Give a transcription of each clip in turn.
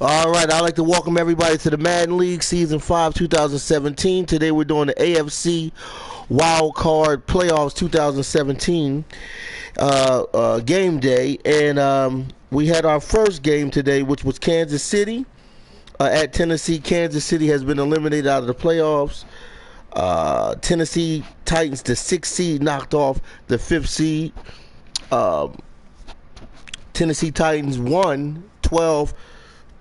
All right, I'd like to welcome everybody to the Madden League Season 5 2017. Today we're doing the AFC Wild Card Playoffs 2017 game day. And we had our first game today, which was Kansas City at Tennessee. Kansas City has been eliminated out of the playoffs. Tennessee Titans, the 6th seed, knocked off the 5th seed. Tennessee Titans won 12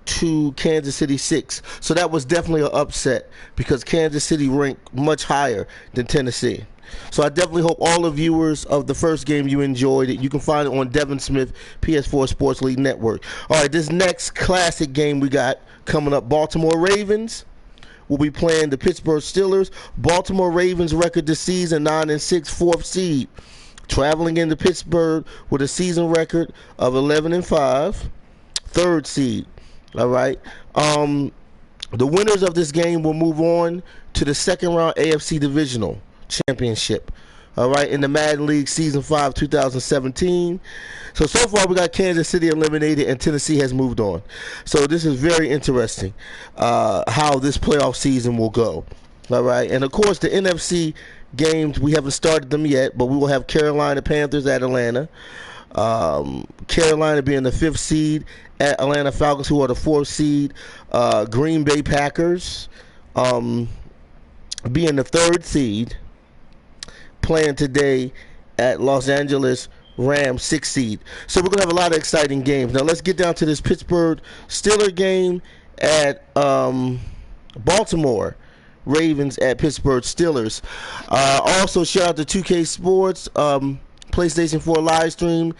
to Kansas City 6. So that was definitely an upset because Kansas City ranked much higher than Tennessee. So I definitely hope all the viewers of the first game you enjoyed it. You can find it on Devin Smith PS4 Sports League Network. All right, this next classic game we got coming up, Baltimore Ravens will be playing the Pittsburgh Steelers. Baltimore Ravens record this season 9-6, 4th seed, traveling into Pittsburgh with a season record of 11-5, 3rd seed. All right. The winners of this game will move on to the second round AFC Divisional Championship. All right, in the Madden League Season 5 2017. So far we got Kansas City eliminated and Tennessee has moved on. So this is very interesting how this playoff season will go. All right, and of course the NFC games, we haven't started them yet, but we will have Carolina Panthers at Atlanta. Carolina being the 5th seed at Atlanta Falcons, who are the 4th seed. Green Bay Packers being the 3rd seed, playing today at Los Angeles Rams, 6th seed. So we're going to have a lot of exciting games. Now let's get down to this Pittsburgh Steelers game at Baltimore Ravens at Pittsburgh Steelers. Also, shout out to 2K Sports, PlayStation 4 live stream,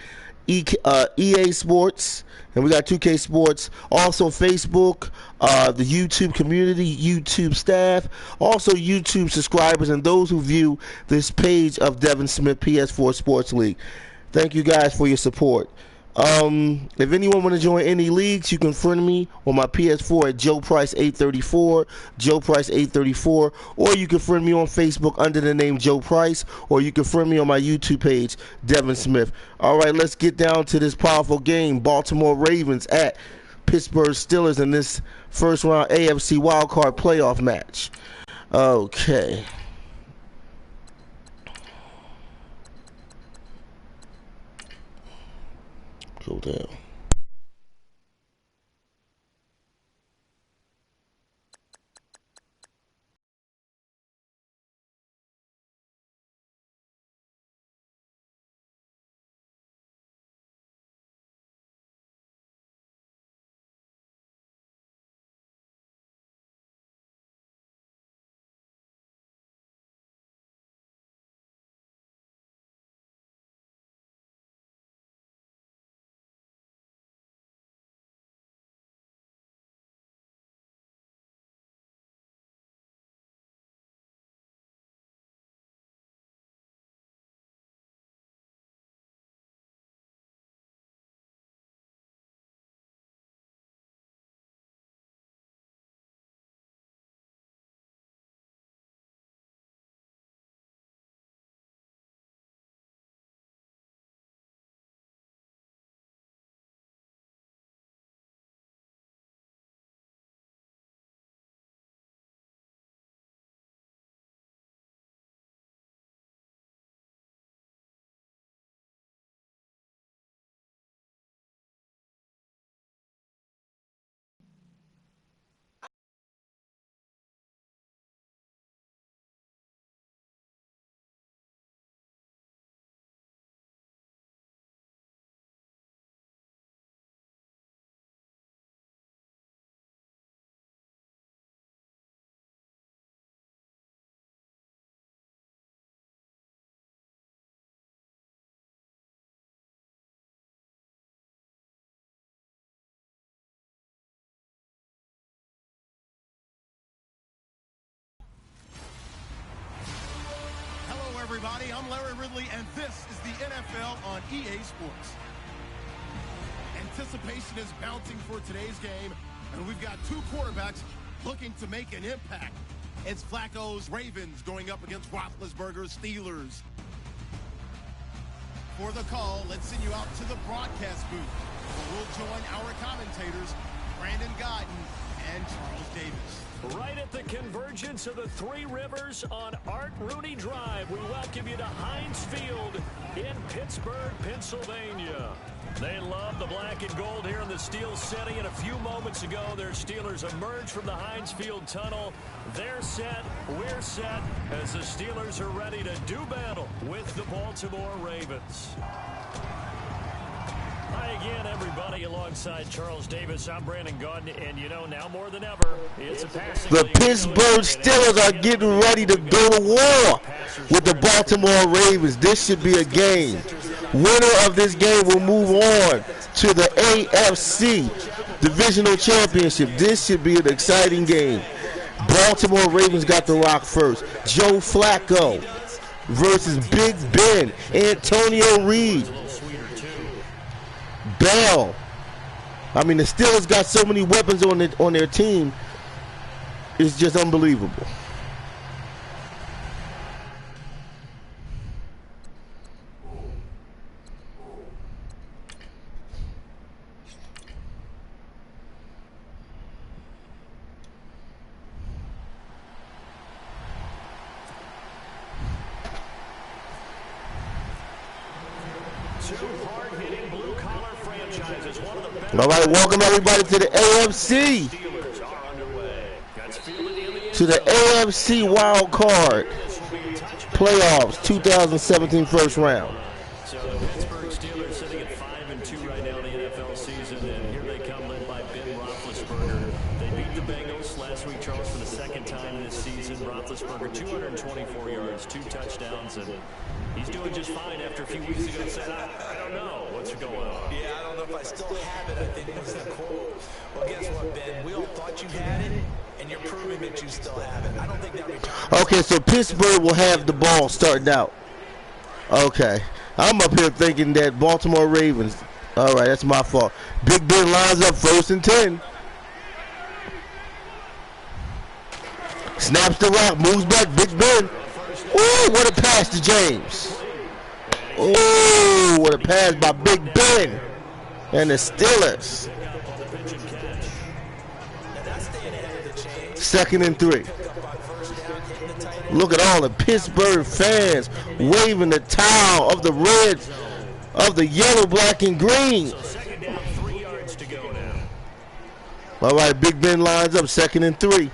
EA Sports, and we got 2K Sports. Also, Facebook, the YouTube community, YouTube staff, also YouTube subscribers, and those who view this page of Devin Smith PS4 Sports League. Thank you guys for your support. If anyone want to join any leagues, you can friend me on my PS4 at Joe Price 834, Joe Price 834, or you can friend me on Facebook under the name Joe Price, or you can friend me on my YouTube page, Devin Smith. All right, let's get down to this powerful game, Baltimore Ravens at Pittsburgh Steelers in this first round AFC wildcard playoff match. Okay. Go down. Everybody, I'm Larry Ridley, and this is the NFL on EA Sports. Anticipation is mounting for today's game, and we've got two quarterbacks looking to make an impact. It's Flacco's Ravens going up against Roethlisberger's Steelers. For the call, let's send you out to the broadcast booth, where we'll join our commentators Brandon Gaudin and Charles Davis. Right at the convergence of the Three Rivers on Art Rooney Drive, we welcome you to Heinz Field in Pittsburgh, Pennsylvania. They love the black and gold here in the Steel City, and a few moments ago, their Steelers emerged from the Heinz Field tunnel. They're set, we're set, as the Steelers are ready to do battle with the Baltimore Ravens. Hi again, everybody. Alongside Charles Davis, I'm Brandon Gaudin, and you know, now more than ever, it's a passing The league. Pittsburgh Steelers are getting ready to go to war with the Baltimore Ravens. This should be a game. Winner of this game will move on to the AFC Divisional Championship. This should be an exciting game. Baltimore Ravens got the rock first. Joe Flacco versus Big Ben, Antonio Reed, Bell. I mean, the Steelers got so many weapons on their team. It's just unbelievable. All right, welcome everybody to the AFC. To the AFC Wild Card Playoffs 2017 first round. So the Pittsburgh Steelers sitting at 5-2 right now in the NFL season, and here they come led by Ben Roethlisberger. They beat the Bengals last week, Charles, for the second time this season. Roethlisberger, 224 yards, 2 touchdowns, and he's doing just fine after a few weeks ago said, I don't know what's going on. Yeah, I don't know if I still have it, I think was the quote. Well, guess what, Ben? We all thought you had it, and you're proving that you still have it. I don't think that return. Okay, so Pittsburgh will have the ball starting out. Okay. I'm up here thinking that Baltimore Ravens. All right, that's my fault. Big Ben lines up 1st and 10. Snaps the rock, moves back, Big Ben. Ooh, what a pass to James. Ooh, what a pass by Big Ben and the Steelers. 2nd and 3. Look at all the Pittsburgh fans waving the towel of the red, of the yellow, black, and green. All right, Big Ben lines up 2nd and 3.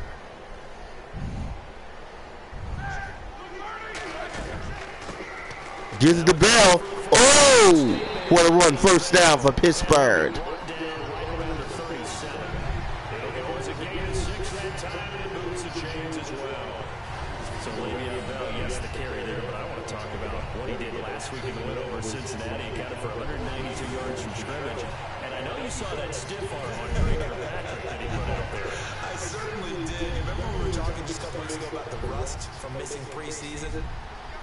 Gives it to Bell. Oh, what a run. 1st down for Pittsburgh. From missing preseason,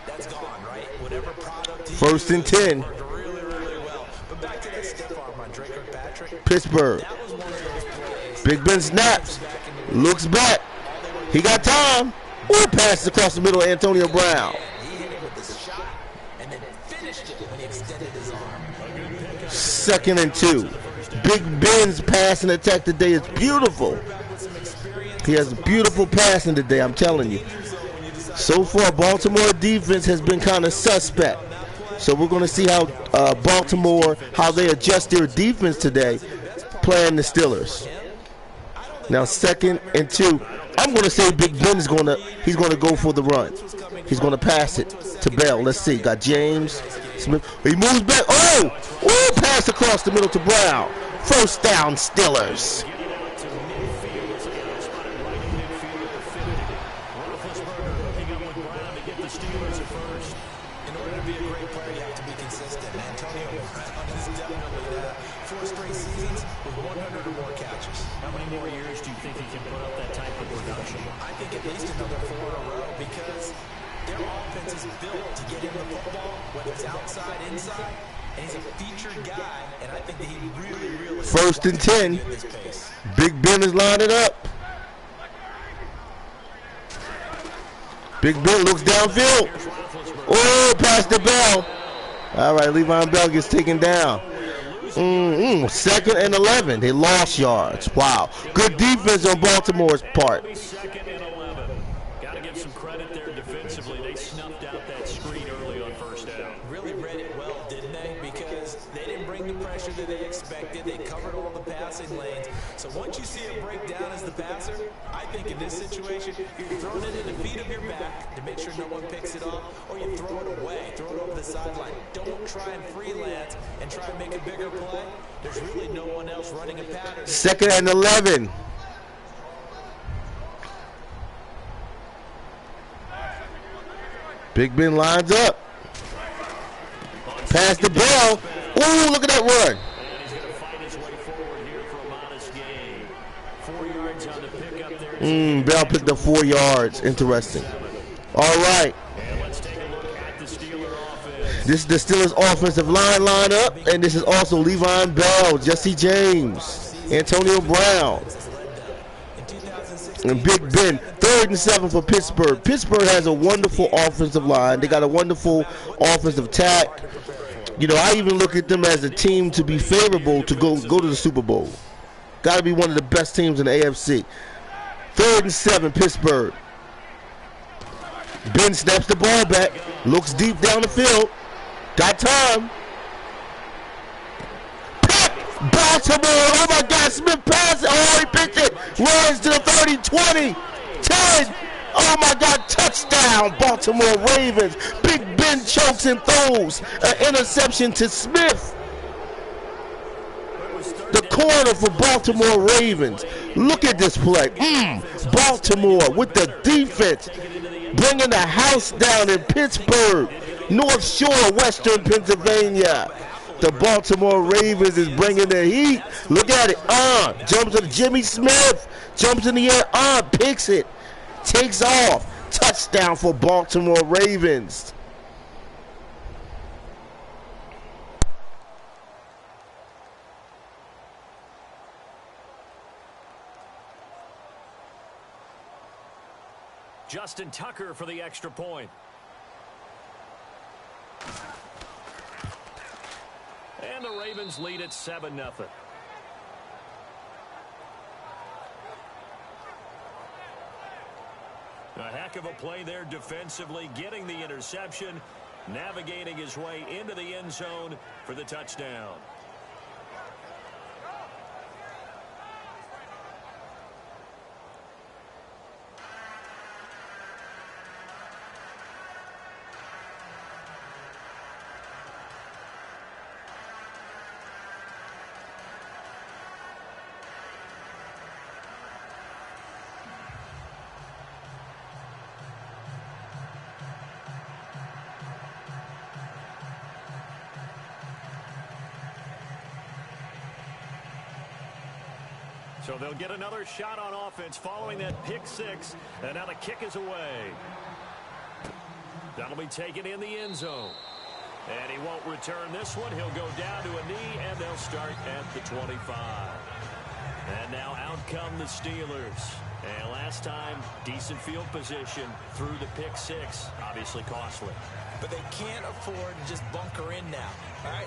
that's gone, right? Whatever product 1st and 10. really, really well. But back to that stiff arm on Draker Patrick. Pittsburgh. That was one of those plays. Big Ben snaps. Looks back. He got time. Ooh, passes across the middle of Antonio Brown. He hit it with this shot and then finished it when he extended his arm. 2nd and 2. Big Ben's passing attack today is beautiful. He has a beautiful passing today, I'm telling you. So far, Baltimore defense has been kind of suspect. So we're going to see how Baltimore, how they adjust their defense today, playing the Steelers. Now 2nd and 2. I'm going to say Big Ben is he's going to go for the run. He's going to pass it to Bell. Let's see. Got James Smith. He moves back. Oh, pass across the middle to Brown. 1st down, Steelers. Outside, inside, and he's a featured guy, and I think that he really 1st and 10. Big Ben is lining up. Big Ben looks downfield. Oh, past the Bell. All right, Le'Veon Bell gets taken down. Second and 11. They lost yards. Wow. Good defense on Baltimore's part. Second and 11. Got to give some credit there defensively. They snuffed out that screen early on first down. Really read it well, didn't they? Because they didn't bring the pressure that they expected. They covered all the passing lanes. So once you see it break down as the passer, I think in this situation, you're throwing it in the feet of your back to make sure no one picks it off, or you throw it away, throw it over the sideline. Don't try and freelance and try and make a bigger play. There's really no one else running a pattern. Second and 11. Big Ben lines up. Pass the ball. Ooh, look at that run. And he's going to fight his way forward here for a modest gain. 4 yards on the pickup there. Bell picked up 4 yards. Interesting. All right. And let's take a look at the Steeler offense. This is the Steelers offensive line lineup, and this is also Le'Veon Bell, Jesse James, Antonio Brown, and Big Ben. 3rd and 7 for Pittsburgh. Pittsburgh has a wonderful offensive line. They got a wonderful offensive attack. You know, I even look at them as a team to be favorable to go to the Super Bowl. Got to be one of the best teams in the AFC. 3rd and 7, Pittsburgh. Ben snaps the ball back, looks deep down the field. Got time. Baltimore, oh my God, Smith passes. Oh, he picked it. Runs to the 30, 20, 10. Oh my God, touchdown, Baltimore Ravens. Big Ben chokes and throws an interception to Smith, the corner for Baltimore Ravens. Look at this play. Baltimore with the defense, bringing the house down in Pittsburgh, North Shore, Western Pennsylvania. The Baltimore Ravens is bringing the heat. Look at it. Jumps to Jimmy Smith. Jumps in the air. Picks it. Takes off. Touchdown for Baltimore Ravens. Justin Tucker for the extra point. And the Ravens lead at 7-0. A heck of a play there defensively, getting the interception, navigating his way into the end zone for the touchdown. So they'll get another shot on offense following that pick six. And now the kick is away. That'll be taken in the end zone. And he won't return this one. He'll go down to a knee, and they'll start at the 25. And now out come the Steelers. And last time, decent field position through the pick six. Obviously costly. But they can't afford to just bunker in now. All right,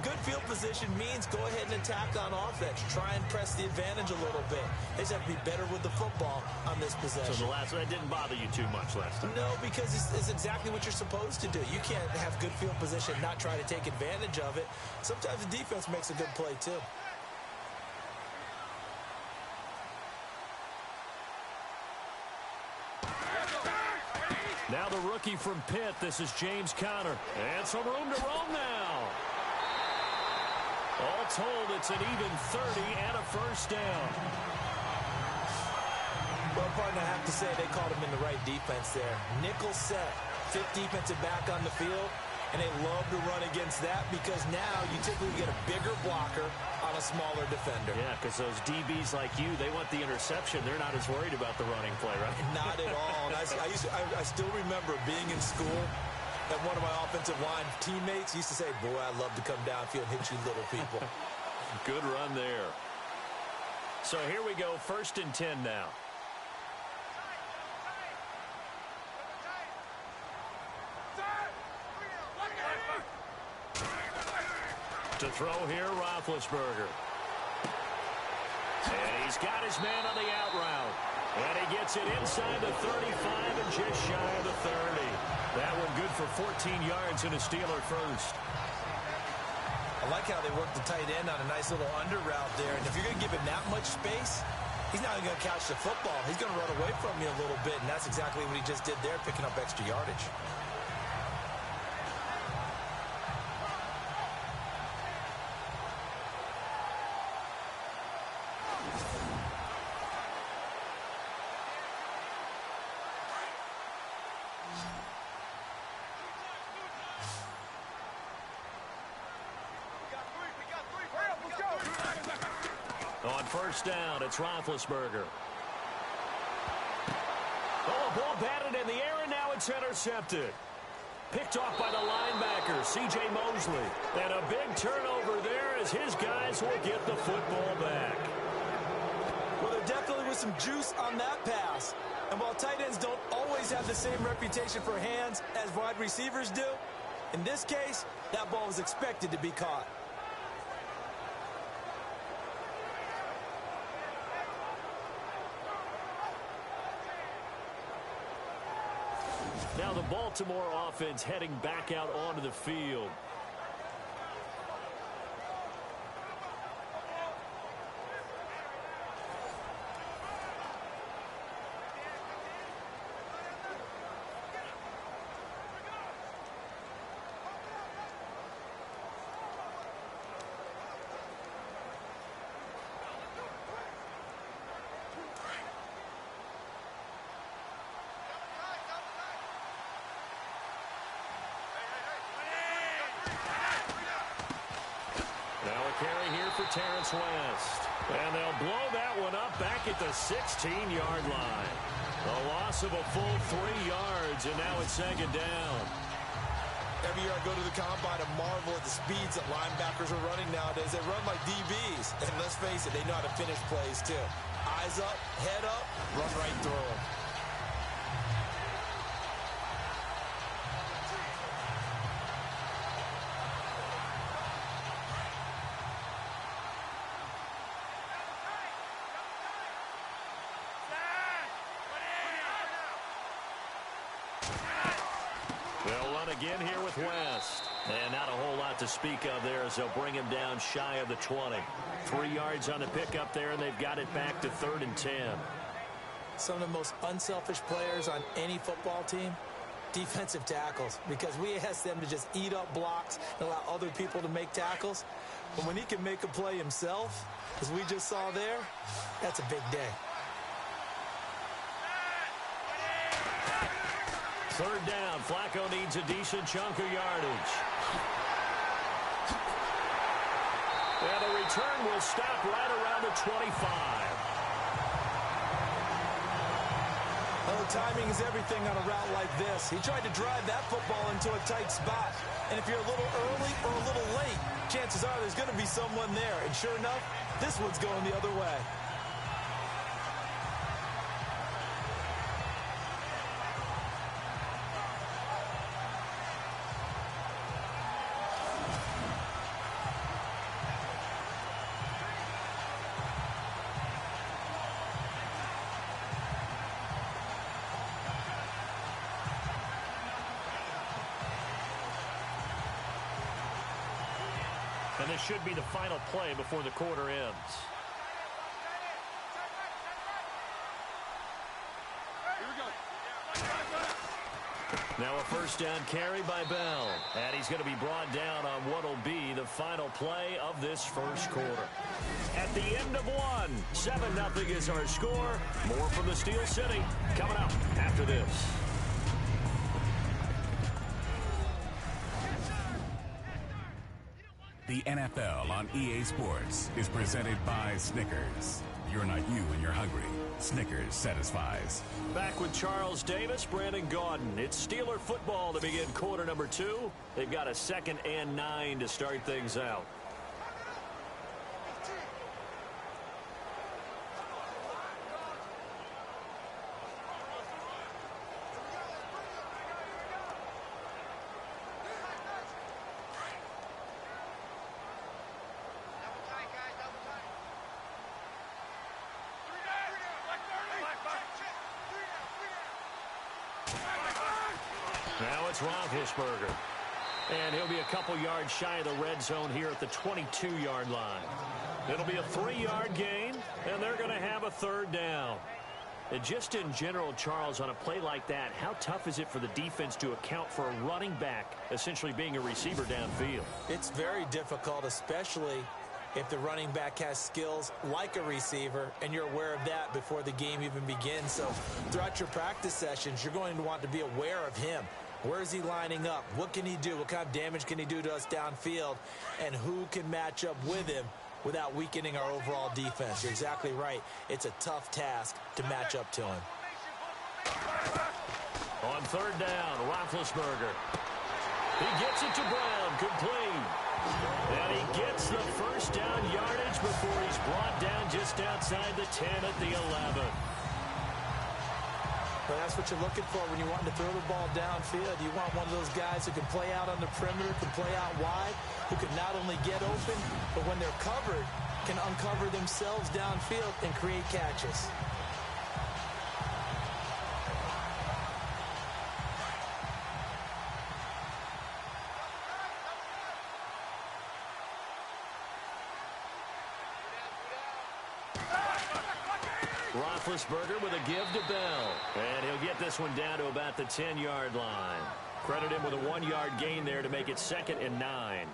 good field position means go ahead and attack on offense. Try and press the advantage a little bit. They just have to be better with the football on this possession. So the last one didn't bother you too much last time? No, because it's exactly what you're supposed to do. You can't have good field position and not try to take advantage of it. Sometimes the defense makes a good play too. Now the rookie from Pitt, this is James Conner. And some room to roam now. All told, it's an even 30 and a first down. Well, partner, I have to say they called him in the right defense there. Nickel set, fifth defensive back on the field, and they love to run against that because now you typically get a bigger blocker on a smaller defender. Yeah, because those DBs like you, they want the interception. They're not as worried about the running play, right? Not at all. And I still remember being in school and one of my offensive line teammates used to say, boy, I'd love to come downfield and hit you little people. Good run there. So here we go, 1st and 10 now. To throw here, Roethlisberger. And he's got his man on the out route. And he gets it inside the 35 and just shy of the 30. That one good for 14 yards and a Steeler first. I like how they work the tight end on a nice little under route there. And if you're going to give him that much space, he's not going to catch the football. He's going to run away from you a little bit, and that's exactly what he just did there, picking up extra yardage. On first down, it's Roethlisberger. Oh, ball batted in the air, and now it's intercepted. Picked off by the linebacker, C.J. Mosley. And a big turnover there as his guys will get the football back. Well, there definitely was some juice on that pass. And while tight ends don't always have the same reputation for hands as wide receivers do, in this case, that ball was expected to be caught. Now the Baltimore offense heading back out onto the field. Carry here for Terrence West. And they'll blow that one up back at the 16-yard line. A loss of a full 3 yards, and now it's second down. Every year I go to the combine and marvel at the speeds that linebackers are running nowadays. They run like DBs. And let's face it, they know how to finish plays too. Eyes up, head up, run right through them. They'll run again here with West. And not a whole lot to speak of there as they'll bring him down shy of the 20. 3 yards on the pickup there, and they've got it back to 3rd and 10. Some of the most unselfish players on any football team, defensive tackles, because we ask them to just eat up blocks and allow other people to make tackles. But when he can make a play himself, as we just saw there, that's a big day. 3rd down. Flacco needs a decent chunk of yardage. And the return will stop right around the 25. Well, timing is everything on a route like this. He tried to drive that football into a tight spot. And if you're a little early or a little late, chances are there's going to be someone there. And sure enough, this one's going the other way. And this should be the final play before the quarter ends. Now a first down carry by Bell. And he's going to be brought down on what will be the final play of this first quarter. At the end of one, 7-0 is our score. More from the Steel City coming up after this. The NFL on EA Sports is presented by Snickers. You're not you when you're hungry. Snickers satisfies. Back with Charles Davis, Brandon Gaudin. It's Steeler football to begin quarter number 2. They've got a 2nd and 9 to start things out. Now it's Roethlisberger. And he'll be a couple yards shy of the red zone here at the 22-yard line. It'll be a 3-yard gain, and they're going to have a third down. And just in general, Charles, on a play like that, how tough is it for the defense to account for a running back essentially being a receiver downfield? It's very difficult, especially if the running back has skills like a receiver, and you're aware of that before the game even begins. So throughout your practice sessions, you're going to want to be aware of him. Where is he lining up? What can he do? What kind of damage can he do to us downfield? And who can match up with him without weakening our overall defense? You're exactly right. It's a tough task to match up to him. On third down, Roethlisberger. He gets it to Brown, complete. And he gets the first down yardage before he's brought down just outside the 10 at the 11. Well, that's what you're looking for when you're wanting to throw the ball downfield. You want one of those guys who can play out on the perimeter, can play out wide, who can not only get open, but when they're covered, can uncover themselves downfield and create catches. Roethlisberger with a give to Bell. And he'll get this one down to about the 10-yard line. Credit him with a 1-yard gain there to make it 2nd and 9.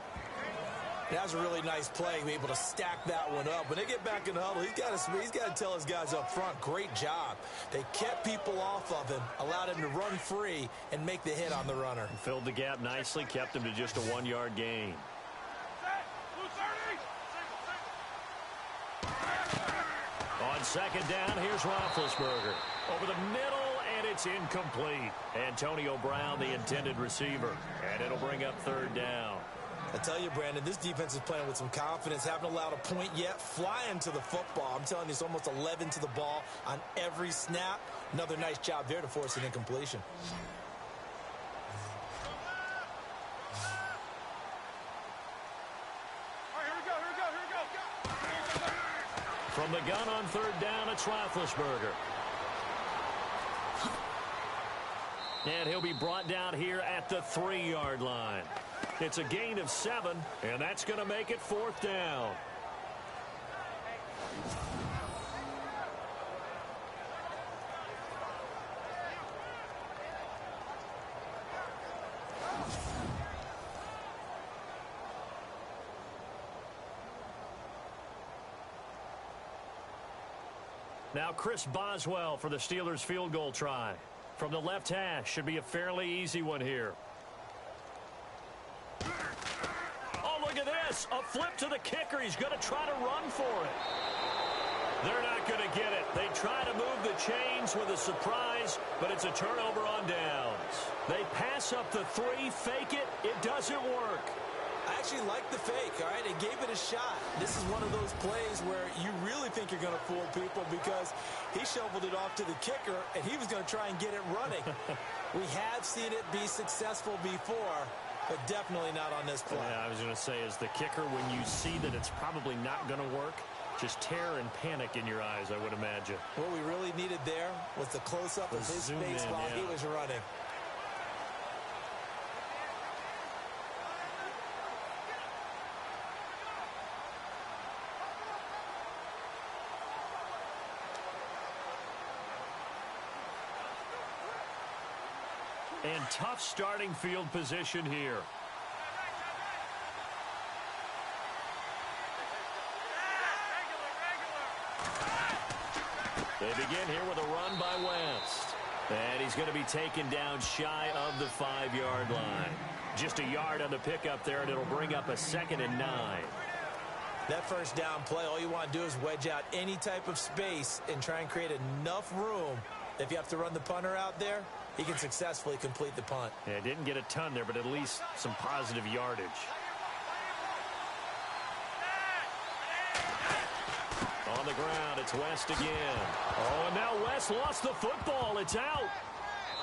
That was a really nice play, be able to stack that one up. When they get back in the huddle, he's got to tell his guys up front, great job. They kept people off of him, allowed him to run free and make the hit on the runner. Filled the gap nicely, kept him to just a 1-yard gain. On second down, here's Roethlisberger. Over the middle, and it's incomplete. Antonio Brown, the intended receiver. And it'll bring up third down. I tell you, Brandon, this defense is playing with some confidence. Haven't allowed a point yet. Flying to the football. I'm telling you, it's almost 11 to the ball on every snap. Another nice job there to force an incompletion. From the gun on third down, it's Roethlisberger. And he'll be brought down here at the 3-yard line. It's a gain of 7, and that's going to make it 4th down. Now Chris Boswell for the Steelers field goal try. From the left hash, should be a fairly easy one here. Oh, look at this. A flip to the kicker. He's going to try to run for it. They're not going to get it. They try to move the chains with a surprise, but it's a turnover on downs. They pass up the 3, fake it. It doesn't work. I actually like the fake, all right? They gave it a shot. This is one of those plays where you really think you're going to fool people because he shoveled it off to the kicker, and he was going to try and get it running. We have seen it be successful before, but definitely not on this play. Yeah, I was going to say, as the kicker, when you see that it's probably not going to work, just terror and panic in your eyes, I would imagine. What we really needed there was the close-up of his face while he was running. And tough starting field position here. They begin here with a run by West. And he's going to be taken down shy of the 5-yard line. Just a yard on the pickup there, and it'll bring up a 2nd and 9. That first down play, all you want to do is wedge out any type of space and try and create enough room. If you have to run the punter out there, he can successfully complete the punt. Yeah, didn't get a ton there, but at least some positive yardage. On the ground, it's West again. Oh, and now West lost the football. It's out.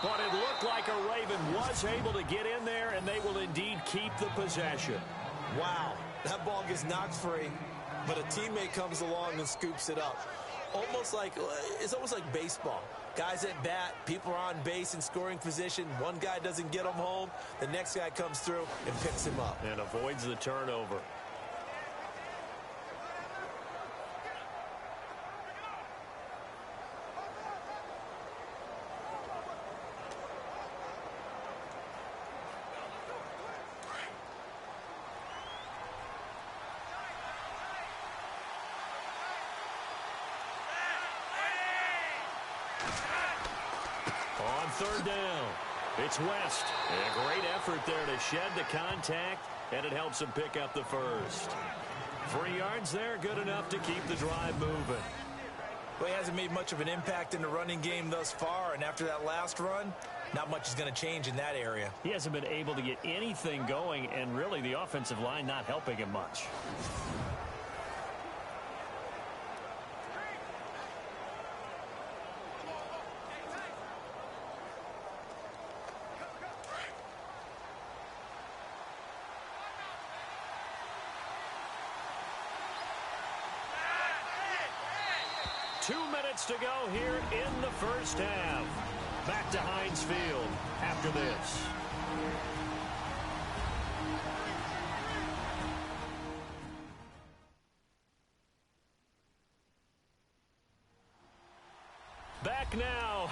But it looked like a Raven was able to get in there, and they will indeed keep the possession. Wow, that ball gets knocked free, but a teammate comes along and scoops it up. It's almost like baseball. Guys at bat, people are on base in scoring position. One guy doesn't get him home. The next guy comes through and picks him up. And avoids the turnover. On third down, it's West. And a great effort there to shed the contact, and it helps him pick up the first. 3 yards there, good enough to keep the drive moving. Well, he hasn't made much of an impact in the running game thus far, and after that last run, not much is going to change in that area. He hasn't been able to get anything going, and really the offensive line not helping him much. To go here in the first half. Back to Heinz Field after this. Back now.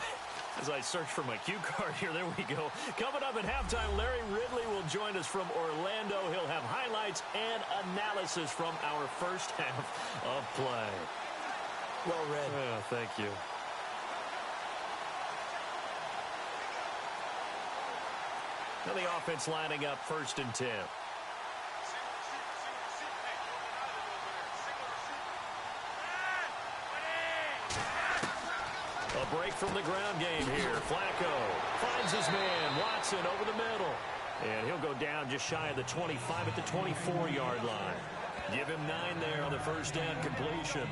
As I search for my cue card here, there we go. Coming up at halftime, Larry Ridley will join us from Orlando. He'll have highlights and analysis from our first half of play. Well read. Yeah, thank you. Now the offense lining up 1st and 10. A break from the ground game here. Flacco finds his man, Watson, over the middle. And he'll go down just shy of the 25 at the 24-yard line. Give him 9 there on the first down completion.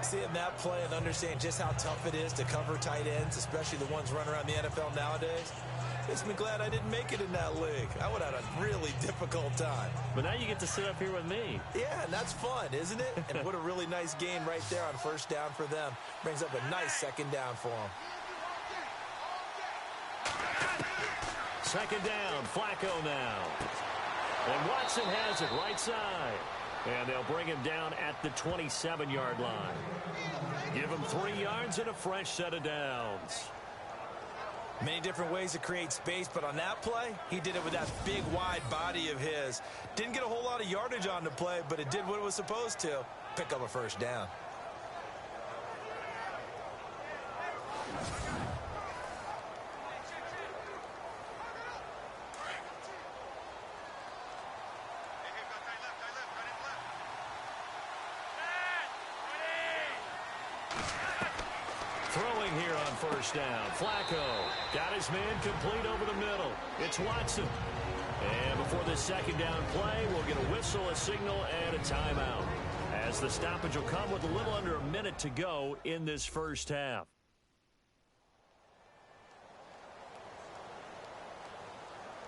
Seeing that play and understand just how tough it is to cover tight ends, especially the ones running around the NFL nowadays, makes me glad I didn't make it in that league. I would have had a really difficult time. But now you get to sit up here with me. Yeah, and that's fun, isn't it? And what a really nice gain right there on first down for them. Brings up a nice second down for them. Second down, Flacco now. And Watson has it right side. And they'll bring him down at the 27-yard line. Give him 3 yards and a fresh set of downs. Many different ways to create space, but on that play, he did it with that big, wide body of his. Didn't get a whole lot of yardage on the play, but it did what it was supposed to. Pick up a first down. Throwing here on first down. Flacco got his man complete over the middle. It's Watson. And before this second down play, we'll get a whistle, a signal, and a timeout, as the stoppage will come with a little under a minute to go in this first half.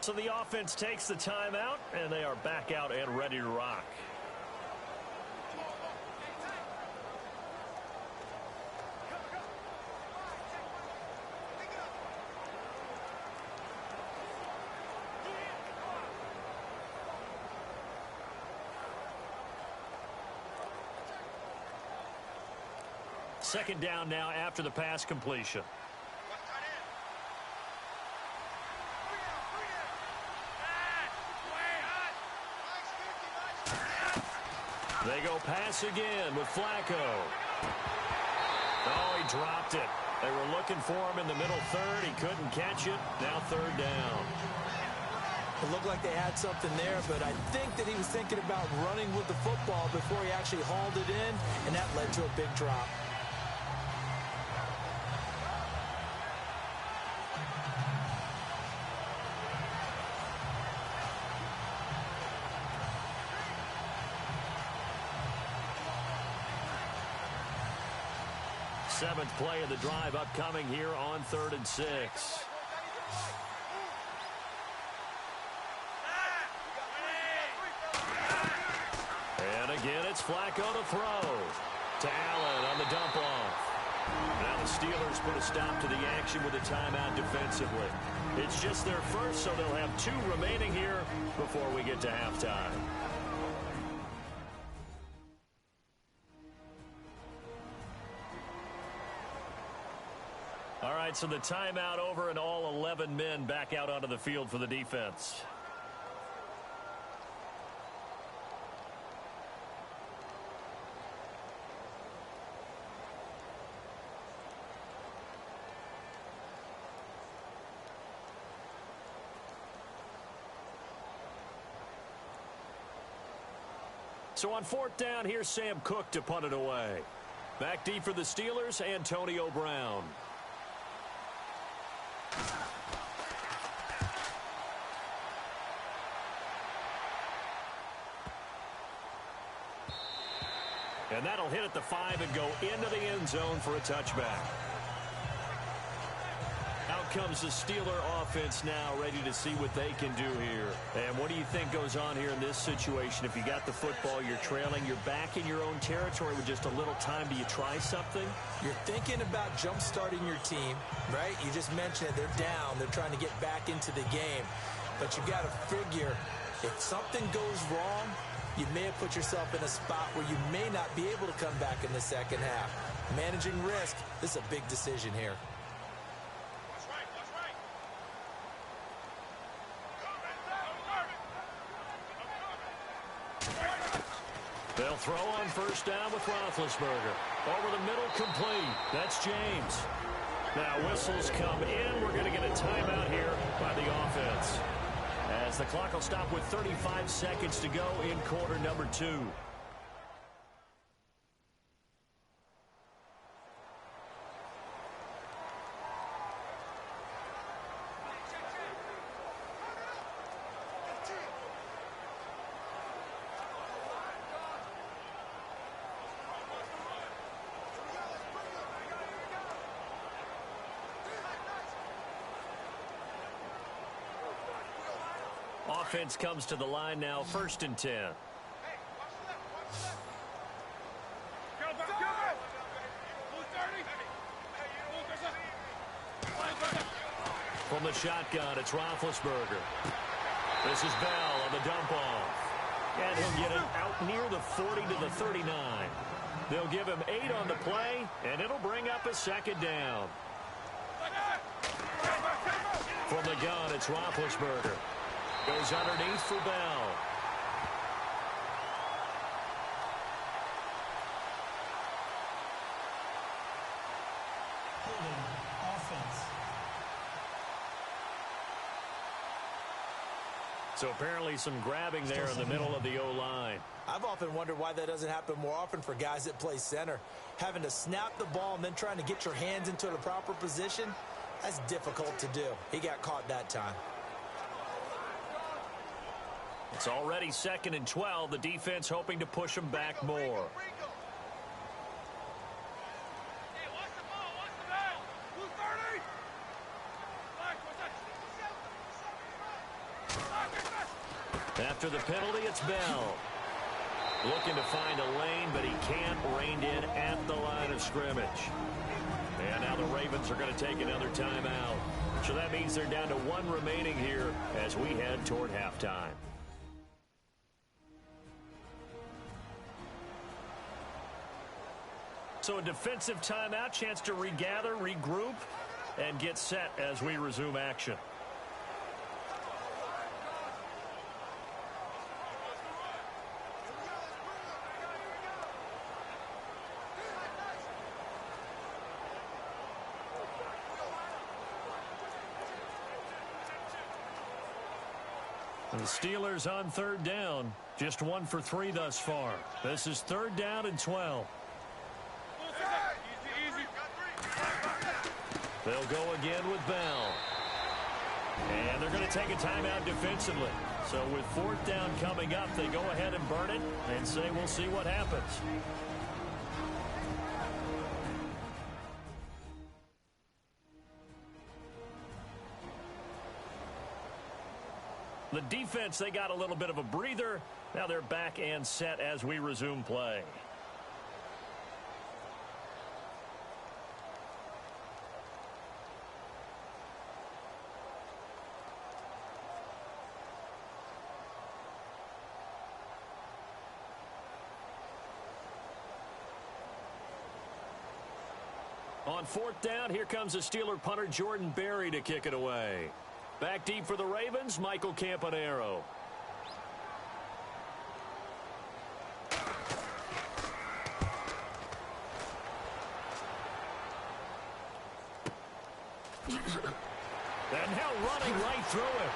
So the offense takes the timeout, and they are back out and ready to rock. Second down now after the pass completion. They go pass again with Flacco. Oh, he dropped it. They were looking for him in the middle third. He couldn't catch it. Now third down. It looked like they had something there, but I think that he was thinking about running with the football before he actually hauled it in, and that led to a big drop. Seventh play of the drive upcoming here on 3rd and 6. And again, it's Flacco to throw. To Allen on the dump off. Now the Steelers put a stop to the action with a timeout defensively. It's just their first, so they'll have 2 remaining here before we get to halftime. All right, so the timeout over and all 11 men back out onto the field for the defense. So on 4th down, here's Sam Cook to punt it away. Back deep for the Steelers, Antonio Brown. And that'll hit at the 5 and go into the end zone for a touchback. Out comes the Steeler offense now, ready to see what they can do here. And what do you think goes on here in this situation? If you got the football, you're trailing, you're back in your own territory with just a little time. Do you try something? You're thinking about jump-starting your team, right? You just mentioned it. They're down. They're trying to get back into the game. But you got to figure, if something goes wrong, you may have put yourself in a spot where you may not be able to come back in the second half. Managing risk, this is a big decision here. They'll throw on 1st down with Roethlisberger. Over the middle, complete. That's James. Now whistles come in. We're going to get a timeout here by the offense, as the clock will stop with 35 seconds to go in quarter number 2. Offense comes to the line now, 1st and 10. From the shotgun, it's Roethlisberger. This is Bell on the dump off. And he'll get it out near the 40 to the 39. They'll give him 8 on the play, and it'll bring up a 2nd down. From the gun, it's Roethlisberger. Goes underneath for Bell. Offense. So apparently some grabbing there in the middle of the O-line. I've often wondered why that doesn't happen more often for guys that play center. Having to snap the ball and then trying to get your hands into the proper position, that's difficult to do. He got caught that time. It's already 2nd and 12. The defense hoping to push him back more. After the penalty, it's Bell. Looking to find a lane, but he can't. Reined in at the line of scrimmage. And now the Ravens are going to take another timeout. So that means they're down to 1 remaining here as we head toward halftime. So a defensive timeout, chance to regather, regroup, and get set as we resume action. And the Steelers on 3rd down, just 1 for 3 thus far. This is 3rd down and 12. They'll go again with Bell. And they're going to take a timeout defensively. So with 4th down coming up, they go ahead and burn it and say we'll see what happens. The defense, they got a little bit of a breather. Now they're back and set as we resume play. On fourth down, here comes the Steeler punter Jordan Berry to kick it away. Back deep for the Ravens, Michael Campanaro. And now running right through it.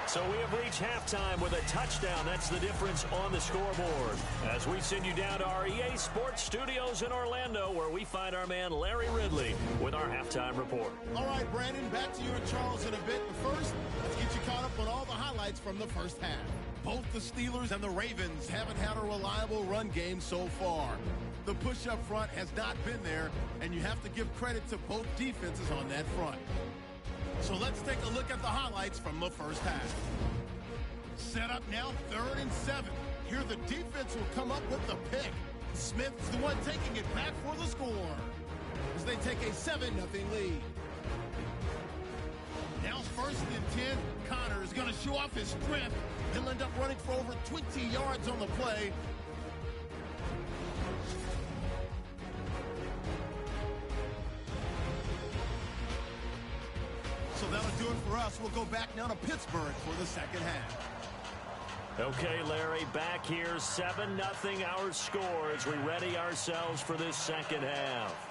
So we have reached halftime with a touchdown. That's the difference on the scoreboard. As we send you down to our EA Sports Studios in Orlando, where we find our man Larry Ridley with our halftime report. All right, Brandon, back to you and Charles in a bit. But first, let's get you caught up on all the highlights from the first half. Both the Steelers and the Ravens haven't had a reliable run game so far. The push up front has not been there, and you have to give credit to both defenses on that front. So let's take a look at the highlights from the first half. Set up now, 3rd and 7. Here the defense will come up with the pick. Smith's the one taking it back for the score as they take a 7-0 lead. Now 1st and 10. Connor is going to show off his strength. He'll end up running for over 20 yards on the play. So that'll do it for us. We'll go back now to Pittsburgh for the second half. Okay, Larry, back here, 7-0 our score as we ready ourselves for this second half.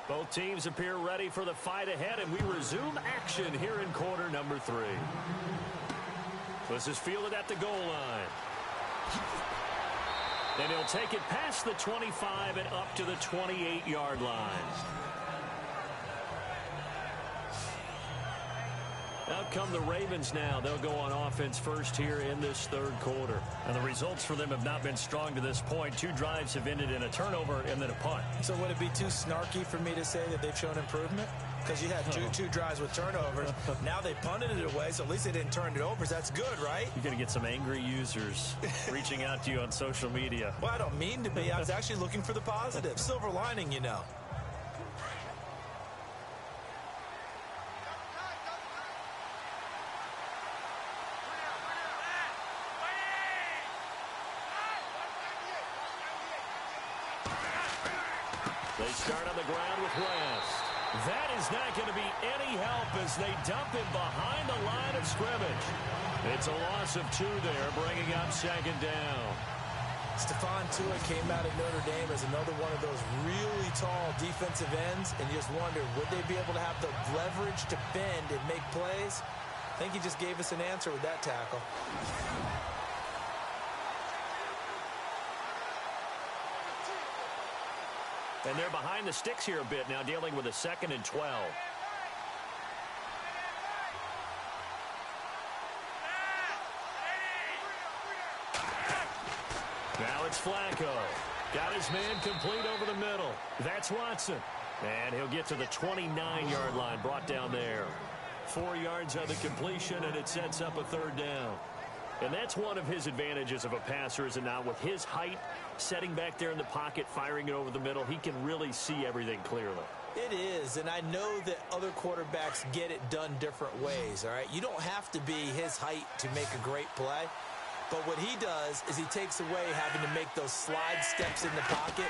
Both teams appear ready for the fight ahead, and we resume action here in quarter number 3. This is fielded at the goal line. And he'll take it past the 25 and up to the 28-yard line. Out come the Ravens now. They'll go on offense first here in this third quarter. And the results for them have not been strong to this point. 2 drives have ended in a turnover and then a punt. So would it be too snarky for me to say that they've shown improvement? Because you had two drives with turnovers. Now they punted it away, so at least they didn't turn it over. So that's good, right? You're going to get some angry users reaching out to you on social media. Well, I don't mean to be. I was actually looking for the positive. Silver lining, you know. They start on the ground with West. That is not going to be any help as they dump him behind the line of scrimmage. It's a loss of 2 there, bringing up second down. Stephon Tuitt came out of Notre Dame as another one of those really tall defensive ends, and you just wonder, would they be able to have the leverage to bend and make plays? I think he just gave us an answer with that tackle. And they're behind the sticks here a bit now, dealing with a 2nd and 12. Now it's Flacco. Got his man complete over the middle. That's Watson. And he'll get to the 29-yard line, brought down there. 4 yards on the completion, and it sets up a 3rd down. And that's one of his advantages of a passer, is it not? With his height, setting back there in the pocket, firing it over the middle, he can really see everything clearly. It is, and I know that other quarterbacks get it done different ways, all right? You don't have to be his height to make a great play. But what he does is he takes away having to make those slide steps in the pocket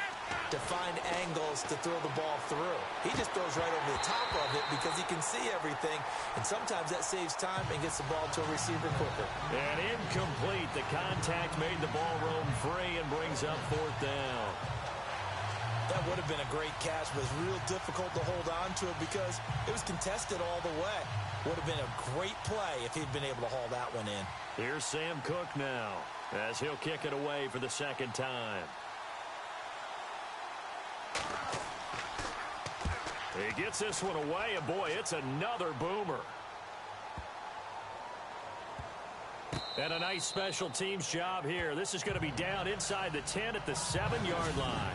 to find angles to throw the ball through. He just throws right over the top of it because he can see everything, and sometimes that saves time and gets the ball to a receiver quicker. And incomplete. The contact made the ball roam free and brings up 4th down. That would have been a great catch, but it's real difficult to hold on to it because it was contested all the way. Would have been a great play if he'd been able to haul that one in. Here's Sam Cook now as he'll kick it away for the 2nd time. He gets this one away, and boy, it's another boomer. And a nice special teams job here. This is going to be down inside the 10 at the 7-yard line.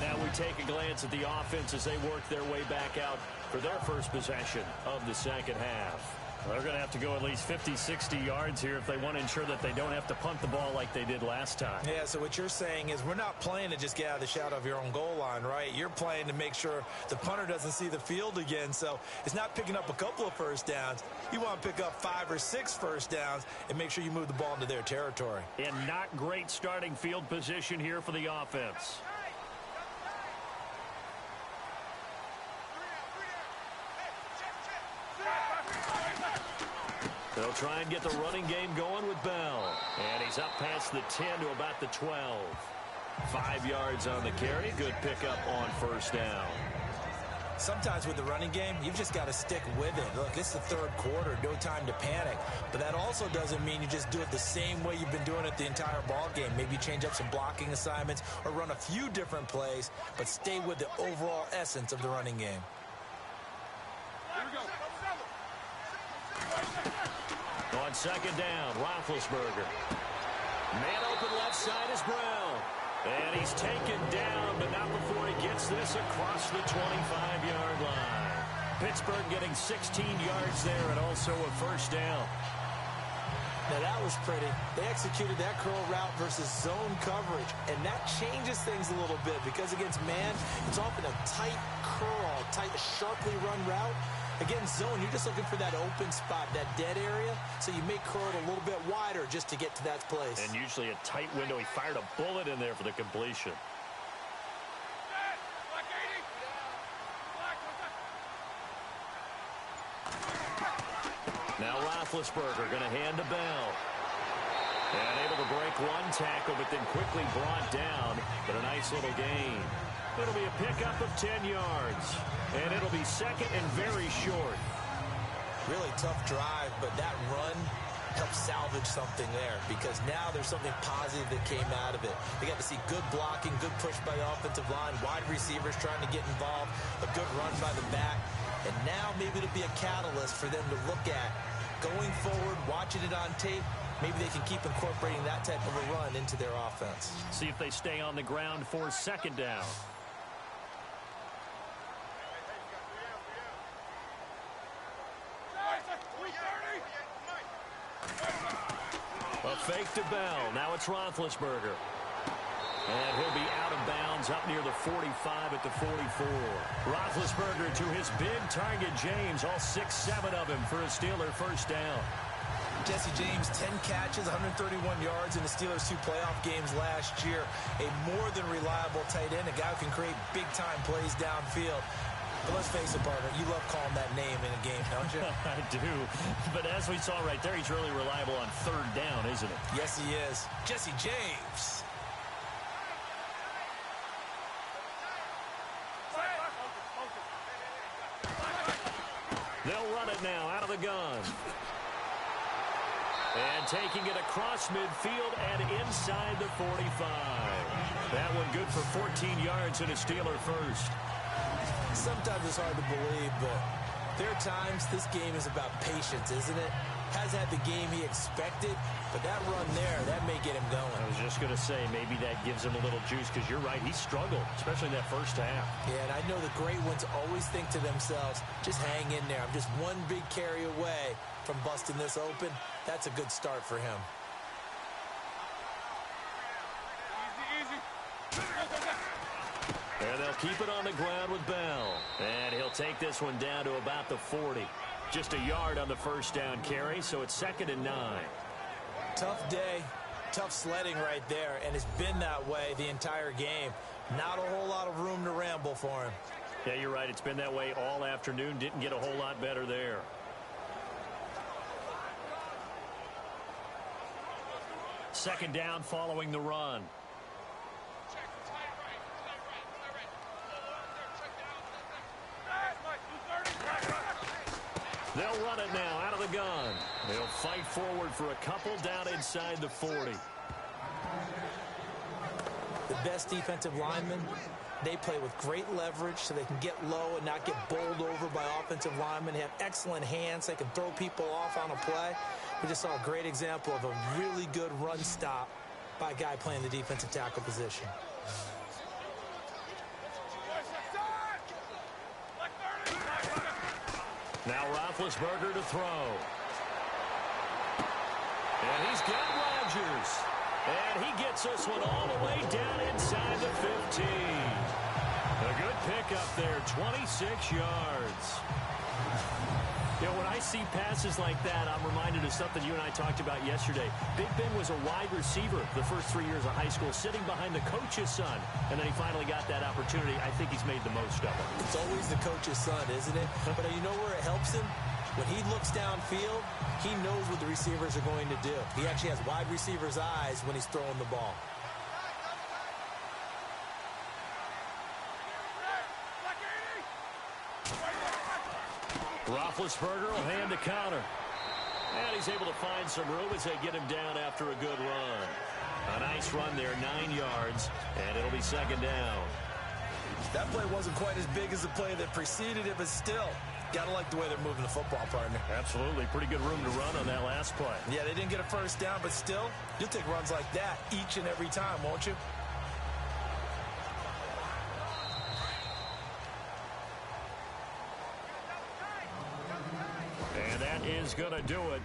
Now we take a glance at the offense as they work their way back out for their first possession of the second half. They're going to have to go at least 50, 60 yards here if they want to ensure that they don't have to punt the ball like they did last time. Yeah, so what you're saying is we're not playing to just get out of the shadow of your own goal line, right? You're playing to make sure the punter doesn't see the field again. So it's not picking up a couple of first downs. You want to pick up 5 or 6 first downs and make sure you move the ball into their territory. And not great starting field position here for the offense. They'll try and get the running game going with Bell. And he's up past the 10 to about the 12. 5 yards on the carry. Good pickup on first down. Sometimes with the running game, you've just got to stick with it. Look, it's the third quarter, no time to panic. But that also doesn't mean you just do it the same way you've been doing it the entire ball game. Maybe change up some blocking assignments or run a few different plays, but stay with the overall essence of the running game. Here we go. On second down, Roethlisberger. Man open left side is Brown. And he's taken down, but not before he gets this across the 25-yard line. Pittsburgh getting 16 yards there and also a first down. Now that was pretty. They executed that curl route versus zone coverage, and that changes things a little bit because against man, it's often a tight curl, tight, sharply run route. Against zone, you're just looking for that open spot, that dead area, so you may curl it a little bit wider just to get to that place. And usually a tight window. He fired a bullet in there for the completion. Now Roethlisberger going to hand to Bell. And able to break one tackle, but then quickly brought down. But a nice little gain. It'll be a pickup of 10 yards. And it'll be second and very short. Really tough drive, but that run helped salvage something there because now there's something positive that came out of it. They got to see good blocking, good push by the offensive line, wide receivers trying to get involved, a good run by the back. And now maybe it'll be a catalyst for them to look at going forward, watching it on tape. Maybe they can keep incorporating that type of a run into their offense. See if they stay on the ground for second down. A fake to Bell. Now it's Roethlisberger. And he'll be out of bounds up near the 45 at the 44. Roethlisberger to his big target, James. All 6-7 of him for a Steeler first down. Jesse James, 10 catches, 131 yards in the Steelers' 2 playoff games last year. A more than reliable tight end, a guy who can create big-time plays downfield. But let's face it, partner, you love calling that name in a game, don't you? I do. But as we saw right there, he's really reliable on third down, isn't it? Yes, he is. Jesse James. They'll run it now out of the gun. And taking it across midfield and inside the 45. That one good for 14 yards and a Steeler first. Sometimes it's hard to believe, but there are times this game is about patience, isn't it? Hasn't had the game he expected, but that run there, that may get him going. I was just going to say, maybe that gives him a little juice, because you're right, he struggled, especially in that first half. Yeah, and I know the great ones always think to themselves, just hang in there. I'm just one big carry away from busting this open. That's a good start for him. And they'll keep it on the ground with Bell. And he'll take this one down to about the 40. Just a yard on the first down carry, so it's 2nd and 9. Tough day, tough sledding right there, and it's been that way the entire game. Not a whole lot of room to ramble for him. Yeah, you're right. It's been that way all afternoon. Didn't get a whole lot better there. Second down following the run. They'll run it now out of the gun. They'll fight forward for a couple down inside the 40. The best defensive lineman They play with great leverage so they can get low and not get bowled over by offensive linemen. They have excellent hands. They can throw people off on a play. We just saw a great example of a really good run stop by a guy playing the defensive tackle position. Now Roethlisberger to throw. And he's got Rodgers. And he gets this one all the way down inside the 15. A good pickup there, 26 yards. You know, when I see passes like that, I'm reminded of something you and I talked about yesterday. Big Ben was a wide receiver the first 3 years of high school, sitting behind the coach's son. And then he finally got that opportunity. I think he's made the most of it. It's always the coach's son, isn't it? But you know where it helps him? When he looks downfield, he knows what the receivers are going to do. He actually has wide receivers' eyes when he's throwing the ball. Roethlisberger will hand the counter. And he's able to find some room as they get him down after a good run. A nice run there, 9 yards, and it'll be second down. That play wasn't quite as big as the play that preceded it, but still, gotta like the way they're moving the football, partner. Absolutely. Pretty good room to run on that last play. Yeah, they didn't get a first down, but still, you'll take runs like that each and every time, won't you? And that is going to do it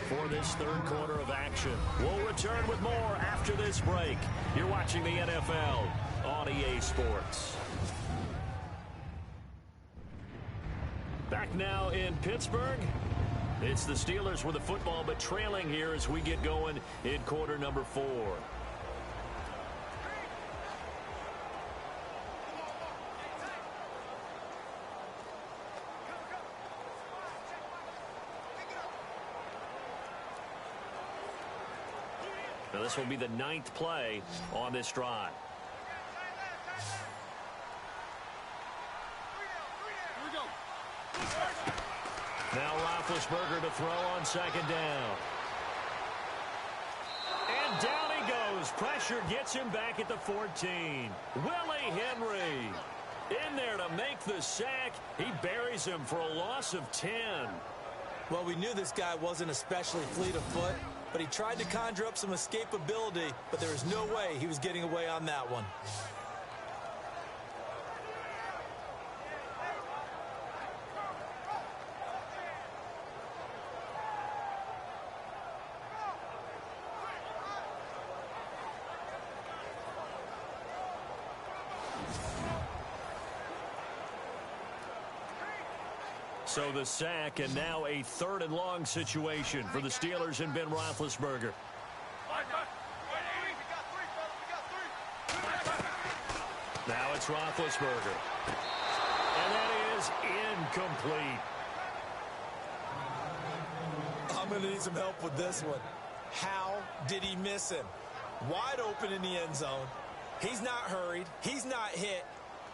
for this third quarter of action. We'll return with more after this break. You're watching the NFL on EA Sports. Back now in Pittsburgh. It's the Steelers with the football, but trailing here as we get going in quarter number 4. Now this will be the 9th play on this drive. Now Roethlisberger to throw on second down. And down he goes. Pressure gets him back at the 14. Willie Henry in there to make the sack. He buries him for a loss of 10. Well, we knew this guy wasn't especially fleet of foot, but he tried to conjure up some escapability, but there was no way he was getting away on that one. So the sack, and now a 3rd and long situation for the Steelers and Ben Roethlisberger. Now it's Roethlisberger. And that is incomplete. I'm going to need some help with this one. How did he miss him? Wide open in the end zone. He's not hurried. He's not hit.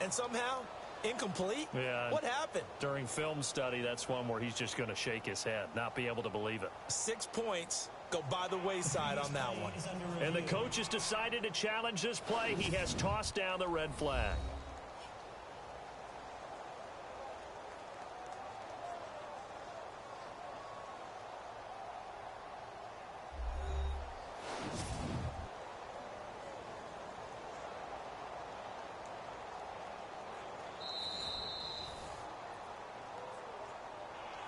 And somehow, incomplete? Yeah. What happened? During film study, that's one where he's just going to shake his head, not be able to believe it. 6 points go by the wayside on that one. And the coach has decided to challenge this play. He has tossed down the red flag.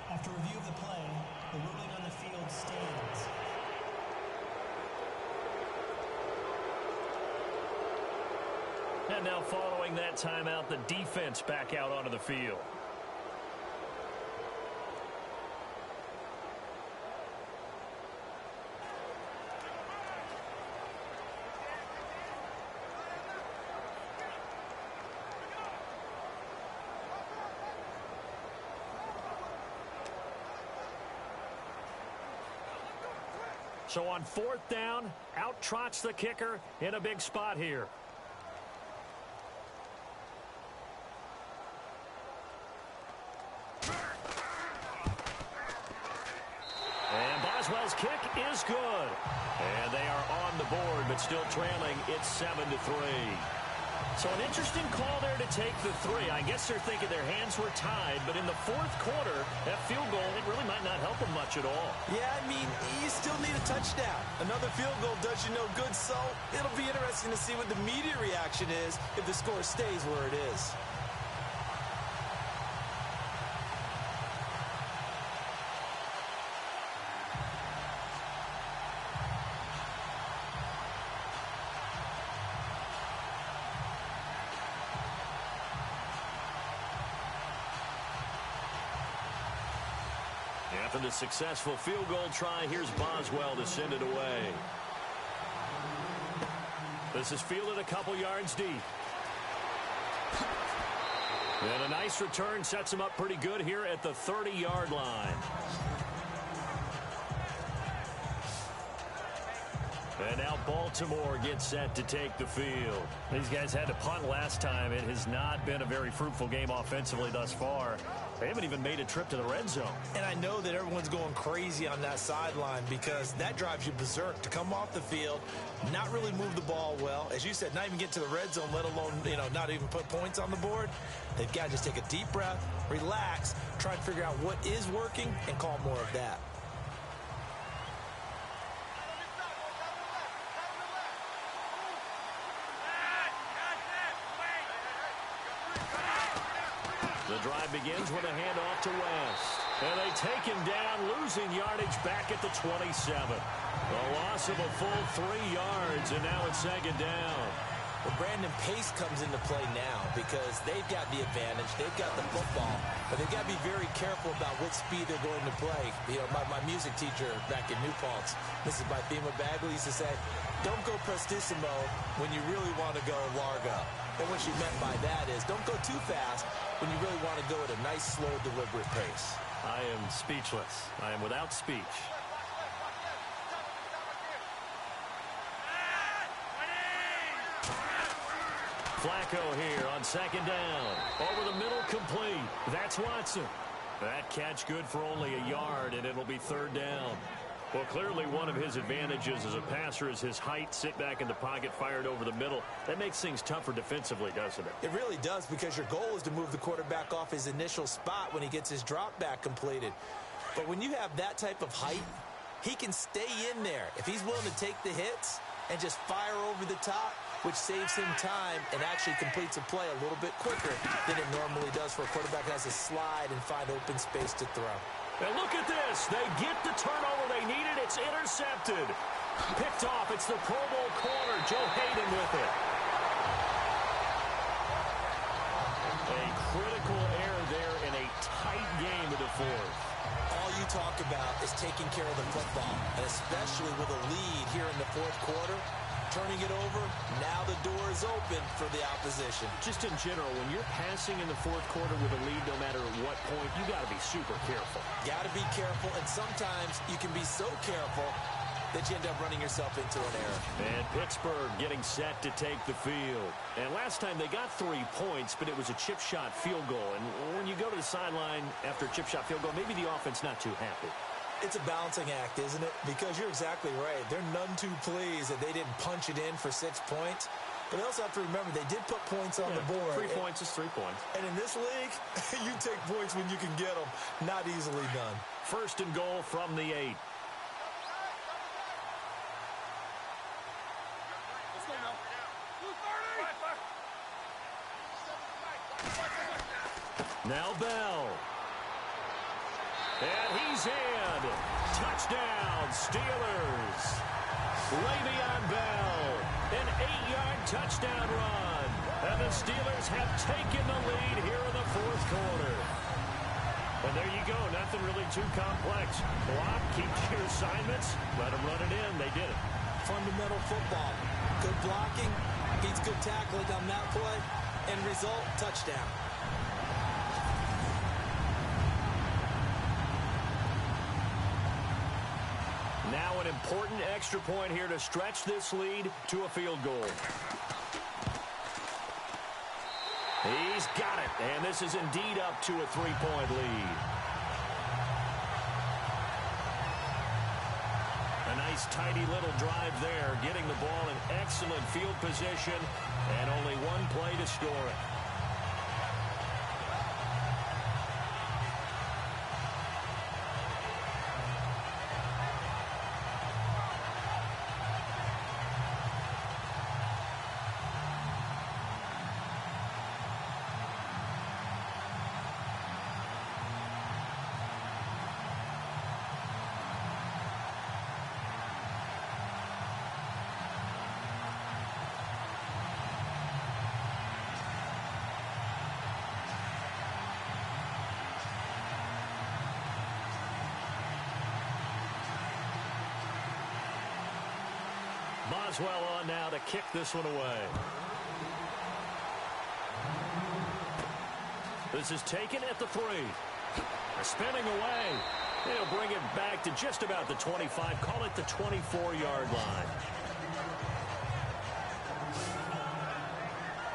After review of the play, the ruling on the field stands. And now following that timeout, the defense back out onto the field. So on 4th down, out trots the kicker in a big spot here. And Boswell's kick is good. And they are on the board, but still trailing. It's 7-3. So an interesting call there to take the three. I guess they're thinking their hands were tied, but in the fourth quarter, that field goal, it really might not help them much at all. Yeah, I mean, you still need a touchdown. Another field goal does you no good, so it'll be interesting to see what the media reaction is if the score stays where it is. After the successful field goal try, here's Boswell to send it away. This is fielded a couple yards deep. And a nice return sets him up pretty good here at the 30-yard line. And now Baltimore gets set to take the field. These guys had to punt last time. It has not been a very fruitful game offensively thus far. They haven't even made a trip to the red zone. And I know that everyone's going crazy on that sideline because that drives you berserk to come off the field, not really move the ball well. As you said, not even get to the red zone, let alone, not even put points on the board. They've got to just take a deep breath, relax, try and figure out what is working, and call more of that. The drive begins with a handoff to West. And they take him down, losing yardage back at the 27. A loss of a full 3 yards, and now it's second down. Well, Brandon, pace comes into play now because they've got the advantage. They've got the football, but they've got to be very careful about what speed they're going to play. My music teacher back in New Paltz, Mrs. Bythema Bagley, used to say, don't go prestissimo when you really want to go largo. And what she meant by that is don't go too fast when you really want to go at a nice, slow, deliberate pace. I am speechless. I am without speech. Flacco here on second down. Over the middle, complete. That's Watson. That catch good for only a yard, and it'll be third down. Well, clearly one of his advantages as a passer is his height. Sit back in the pocket, fired over the middle. That makes things tougher defensively, doesn't it? It really does, because your goal is to move the quarterback off his initial spot when he gets his drop back completed. But when you have that type of height, he can stay in there. If he's willing to take the hits and just fire over the top, which saves him time and actually completes a play a little bit quicker than it normally does for a quarterback that has to slide and find open space to throw. And look at this. They get the turnover they needed. It's intercepted. Picked off. It's the Pro Bowl corner. Joe Hayden with it. A critical error there in a tight game of the fourth. All you talk about is taking care of the football, and especially with a lead here in the fourth quarter. Turning it over, now the door is open for the opposition. Just in general, when you're passing in the fourth quarter with a lead, no matter at what point, you got to be super careful. Got to be careful, and sometimes you can be so careful that you end up running yourself into an error. And Pittsburgh getting set to take the field. And last time they got 3 points, but it was a chip shot field goal. And when you go to the sideline after a chip shot field goal, maybe the offense not too happy. It's a balancing act, isn't it? Because you're exactly right. They're none too pleased that they didn't punch it in for 6 points. But they also have to remember they did put points on the board. 3 points is 3 points. And in this league, you take points when you can get them. Not easily done. First and goal from the 8. Now Bell. And he's in. Touchdown, Steelers. Le'Veon Bell, an 8-yard touchdown run. And the Steelers have taken the lead here in the fourth quarter. And there you go, nothing really too complex. Block, keep your assignments, let them run it in. They did it. Fundamental football. Good blocking, beats good tackling on that play. End result, touchdown. Now an important extra point here to stretch this lead to a field goal. He's got it, and this is indeed up to a 3-point lead. A nice Nice, tidy little drive there, getting the ball in excellent field position, and only one play to score it. Boswell on now to kick this one away. This is taken at the 3. Spinning away. He'll bring it back to just about the 25. Call it the 24-yard line.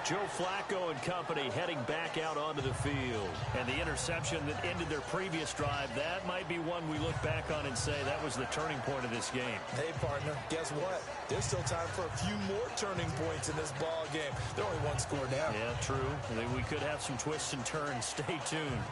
Joe Flacco and company heading back out onto the field. And the interception that ended their previous drive, that might be one we look back on and say that was the turning point of this game. Hey, partner, guess what? There's still time for a few more turning points in this ball game. They're only one score down. Yeah, true. We could have some twists and turns. Stay tuned.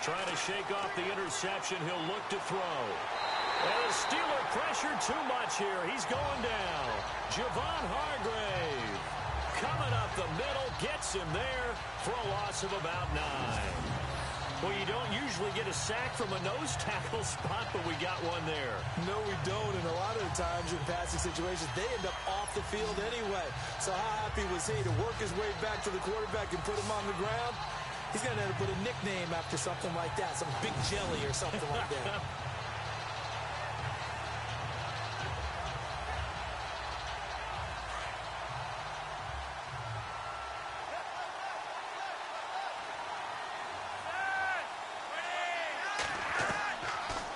Trying to shake off the interception. He'll look to throw. And the Steeler pressure too much here. He's going down. Javon Hargrave coming up the middle. Gets him there for a loss of about 9. Well, you don't usually get a sack from a nose tackle spot, but we got one there. No, we don't. And a lot of the times in passing situations, they end up off the field anyway. So how happy was he to work his way back to the quarterback and put him on the ground? He's going to end up with a nickname after something like that, some Big Jelly or something like that.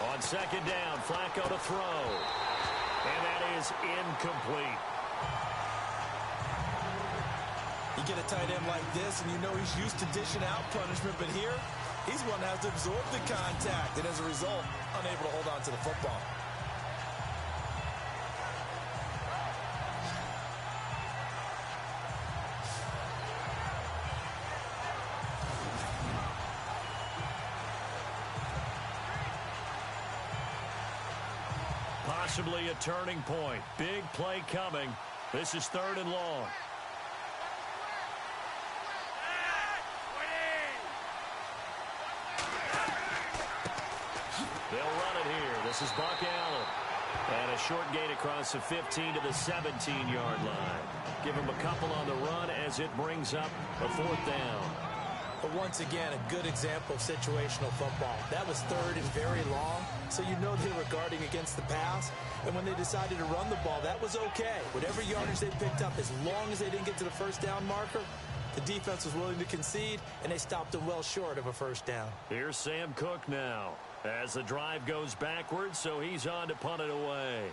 On second down, Flacco to throw. And that is incomplete. You get a tight end like this, and you know he's used to dishing out punishment, but here, he's one that has to absorb the contact, and as a result, unable to hold on to the football. Possibly a turning point. Big play coming. This is 3rd and long. They'll run it here. This is Buck Allen. And a short gain across the 15 to the 17-yard line. Give him a couple on the run as it brings up a 4th down. But once again, a good example of situational football. That was 3rd and very long, so you know they were guarding against the pass. And when they decided to run the ball, that was okay. Whatever yardage they picked up, as long as they didn't get to the 1st down marker, the defense was willing to concede, and they stopped them well short of a 1st down. Here's Sam Cook now as the drive goes backwards, so he's on to punt it away.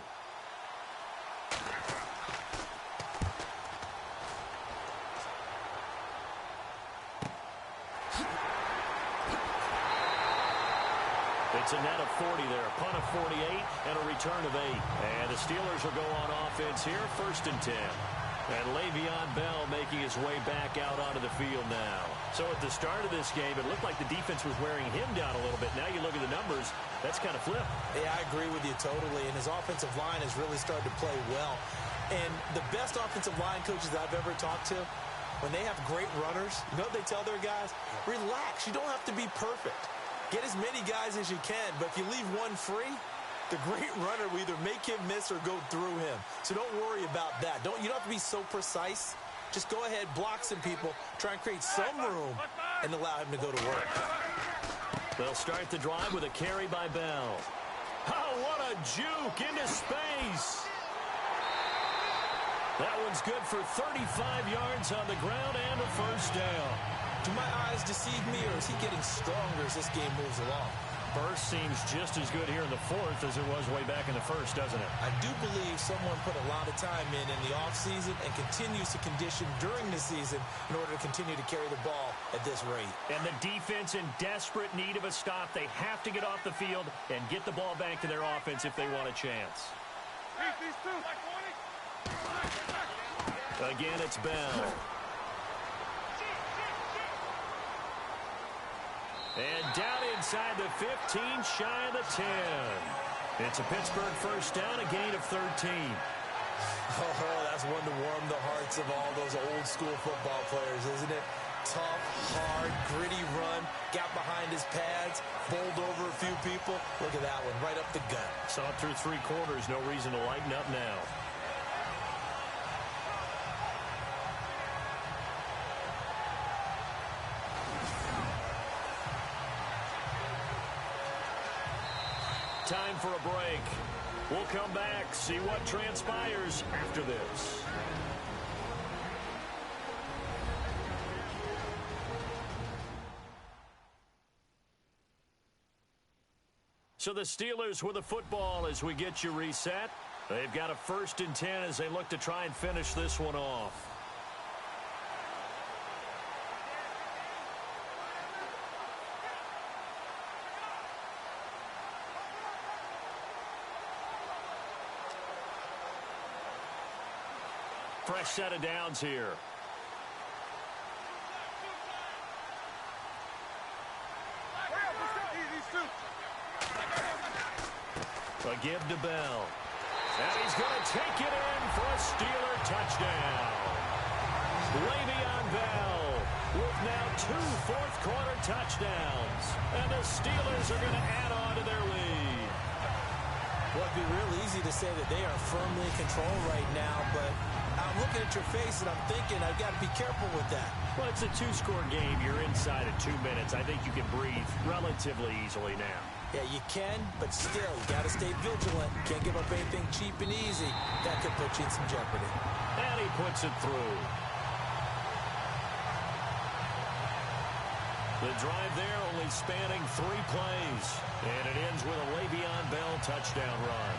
It's a net of 40 there, a punt of 48 and a return of 8. And the Steelers will go on offense here, 1st and 10. And Le'Veon Bell making his way back out onto the field now. So at the start of this game, it looked like the defense was wearing him down a little bit. Now you look at the numbers, that's kind of flipped. Yeah, I agree with you totally. And his offensive line has really started to play well. And the best offensive line coaches I've ever talked to, when they have great runners, you know what they tell their guys? Relax. You don't have to be perfect. Get as many guys as you can, but if you leave one free, the great runner will either make him miss or go through him. So don't worry about that. You don't have to be so precise. Just go ahead, block some people, try and create some room, and allow him to go to work. They'll start the drive with a carry by Bell. Oh, what a juke into space. That one's good for 35 yards on the ground and a 1st down. Do my eyes deceive me, or is he getting stronger as this game moves along? burst seems just as good here in the fourth as it was way back in the first, doesn't it? I do believe someone put a lot of time in the offseason and continues to condition during the season in order to continue to carry the ball at this rate. And the defense in desperate need of a stop. They have to get off the field and get the ball back to their offense if they want a chance. Again, it's Bell. And down inside the 15, shy of the 10. It's a Pittsburgh first down, a gain of 13. Oh, that's one to warm the hearts of all those old school football players, isn't it? Tough, hard, gritty run, got behind his pads, bowled over a few people. Look at that one, right up the gut. Saw it through three quarters, no reason to lighten up now. Time for a break. We'll come back, see what transpires after this. So the Steelers with the football as we get you reset. They've got a 1st and 10 as they look to try and finish this one off. Fresh set of downs here. A give to Bell. And he's going to take it in for a Steeler touchdown. Le'Veon Bell with now 2 fourth-quarter touchdowns. And the Steelers are going to add on to their lead. Well, it'd be real easy to say that they are firmly in control right now, but I'm looking at your face and I'm thinking I've got to be careful with that. Well, it's a 2-score game. You're inside of 2 minutes. I think you can breathe relatively easily now. Yeah, you can, but still, you got to stay vigilant. Can't give up anything cheap and easy. That could put you in some jeopardy. And he puts it through. The drive there only spanning 3 plays. And it ends with a Le'Veon Bell touchdown run.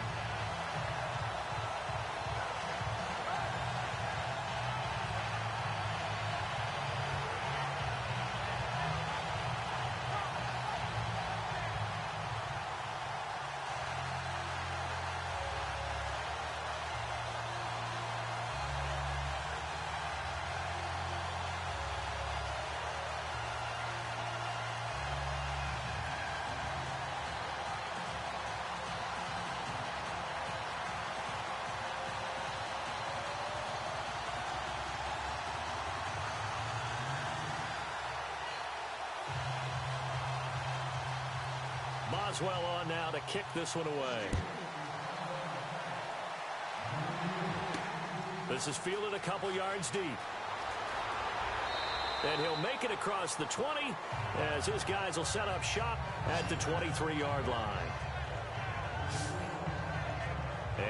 Boswell on now to kick this one away. This is fielded a couple yards deep. And he'll make it across the 20 as his guys will set up shop at the 23-yard line.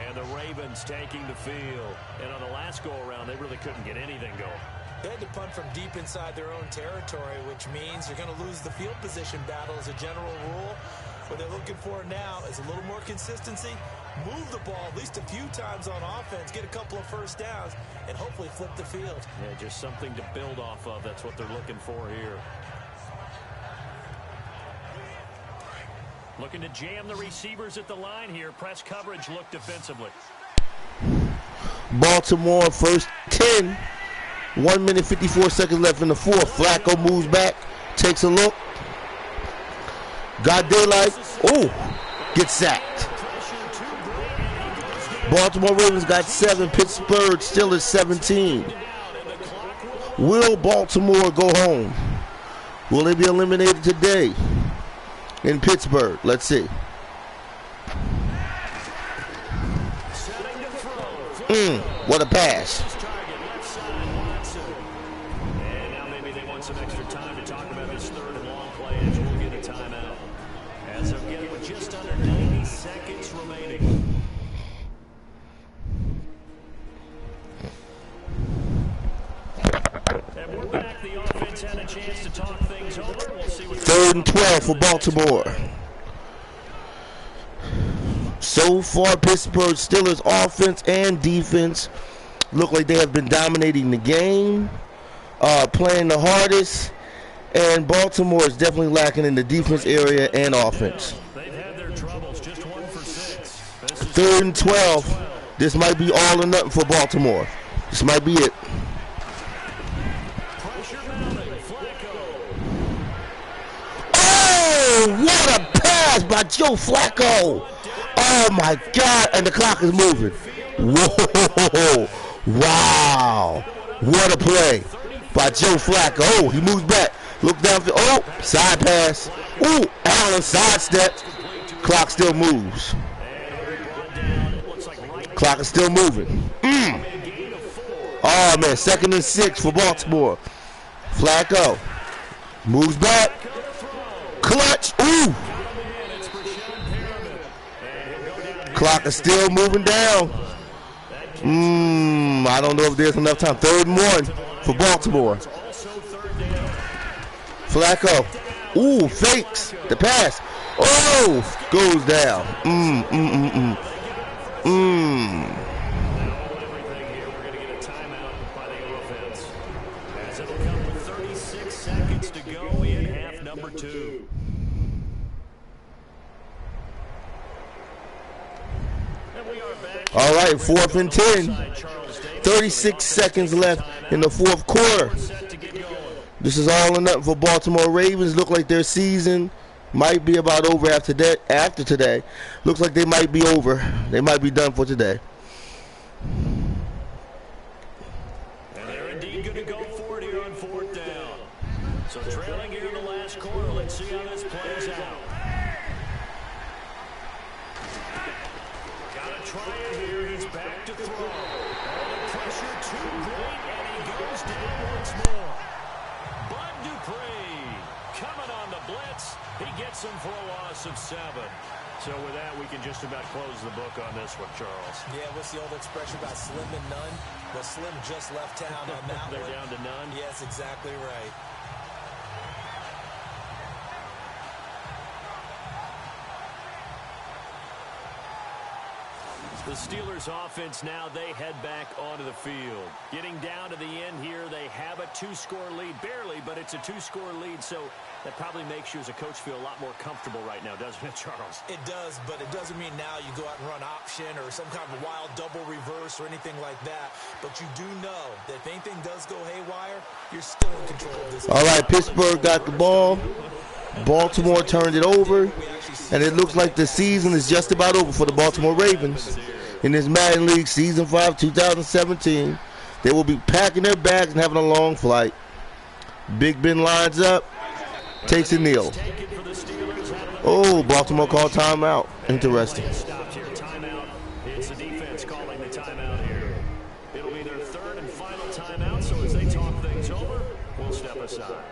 And the Ravens taking the field. And on the last go-around, they really couldn't get anything going. They had to punt from deep inside their own territory, which means you're going to lose the field position battle as a general rule. What they're looking for now is a little more consistency, move the ball at least a few times on offense, get a couple of first downs, and hopefully flip the field. Yeah, just something to build off of. That's what they're looking for here. Looking to jam the receivers at the line here. Press coverage look defensively. Baltimore, 1st 10. 1 minute, 54 seconds left in the fourth. Flacco moves back, takes a look. Got daylight. Oh, gets sacked. Baltimore Ravens got 7. Pittsburgh still at 17. Will Baltimore go home? Will they be eliminated today in Pittsburgh? Let's see. What a pass. And now maybe they want some extra time to talk about this 3rd and long play as we'll get a timeout. As of again with just under 90 seconds remaining. And we're back. The offense had a chance to talk things over. We'll see what 3rd and 12 for Baltimore. So far, Pittsburgh Steelers offense and defense look like they have been dominating the game, playing the hardest, and Baltimore is definitely lacking in the defense area and offense. They've had their troubles, just 1 for 6. 3rd and 12. This might be all or nothing for Baltimore. This might be it. Pressure mounting, Flacco. Oh, what a pass by Joe Flacco. Oh, my God. And the clock is moving. Whoa. Wow. What a play by Joe Flacco. Oh, he moves back. Look down. Oh, side pass. Ooh, Allen sidestep. Clock still moves. Clock is still moving. Oh, man. 2nd and 6 for Baltimore. Flacco moves back. Clutch. Ooh. Clock is still moving down. I don't know if there's enough time. 3rd and 1 for Baltimore. Flacco. Ooh, fakes the pass. Oh, goes down. Everything here, we're going to get a timeout by the offense. As it'll come with 36 seconds to go in half number 2. All right, 4th and 10. 36 seconds left in the 4th quarter. This is all or nothing for Baltimore Ravens. Look like their season might be about over after today. Looks like they might be over. They might be done for today. And they're indeed going to go for it here on 4th down. So trailing here in the last quarter. Let's see how this plays out. Got to try it here. He's back to throw. Oh, the pressure too great, and he goes down once more. Bud Dupree coming on the blitz. He gets him for a loss of 7. So with that, we can just about close the book on this one, Charles. Yeah, what's the old expression about slim and none? Well, Slim just left town on that They're one. down to none? Yes, exactly right. The Steelers offense now, they head back onto the field. Getting down to the end here, they have a 2-score lead. Barely, but it's a 2-score lead, so that probably makes you as a coach feel a lot more comfortable right now, doesn't it, Charles? It does, but it doesn't mean now you go out and run option or some kind of wild double reverse or anything like that. But you do know that if anything does go haywire, you're still in control of this. All right, Pittsburgh got the ball. Baltimore turned it over. And it looks like the season is just about over for the Baltimore Ravens. In this Madden League Season 5, 2017, they will be packing their bags and having a long flight. Big Ben lines up, takes a kneel. Oh, Baltimore called timeout. Interesting. It's the defense calling the timeout here. It'll be their 3rd and final timeout, so as they talk things over, we'll step aside.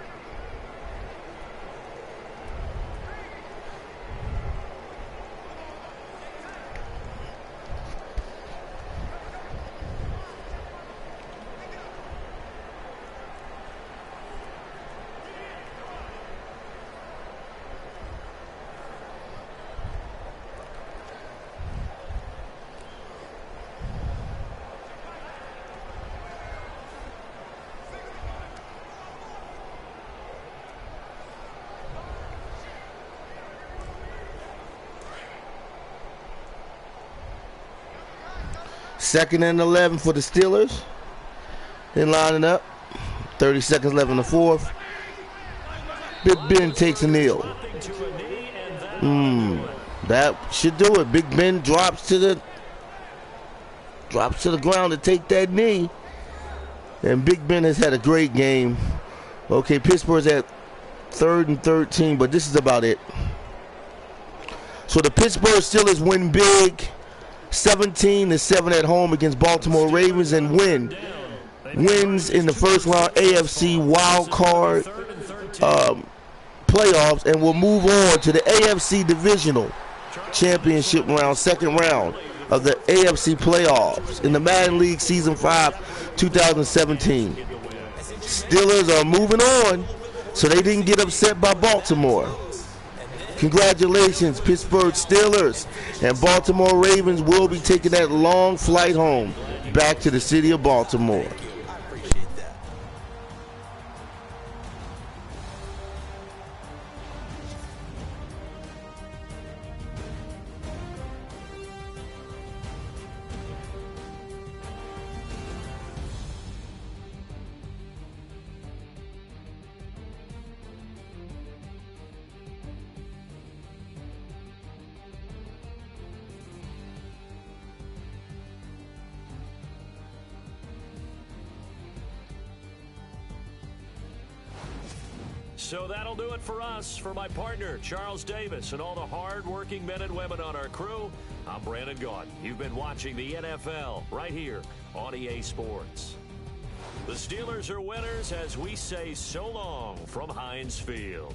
Second and 11 for the Steelers. They're lining up. 30 seconds left in the 4th. Big Ben takes a kneel. That should do it. Big Ben drops to the ground to take that knee. And Big Ben has had a great game. Okay, Pittsburgh's at 3rd and 13, but this is about it. So the Pittsburgh Steelers win big. 17-7 at home against Baltimore Ravens and wins in the first round AFC wild card playoffs and will move on to the AFC divisional championship round, 2nd round of the AFC playoffs in the Madden League Season 5, 2017. Steelers are moving on, so they didn't get upset by Baltimore. Congratulations, Pittsburgh Steelers. And Baltimore Ravens will be taking that long flight home back to the city of Baltimore. So that'll do it for us. For my partner, Charles Davis, and all the hard-working men and women on our crew, I'm Brandon Gaudin. You've been watching the NFL right here on EA Sports. The Steelers are winners as we say so long from Heinz Field.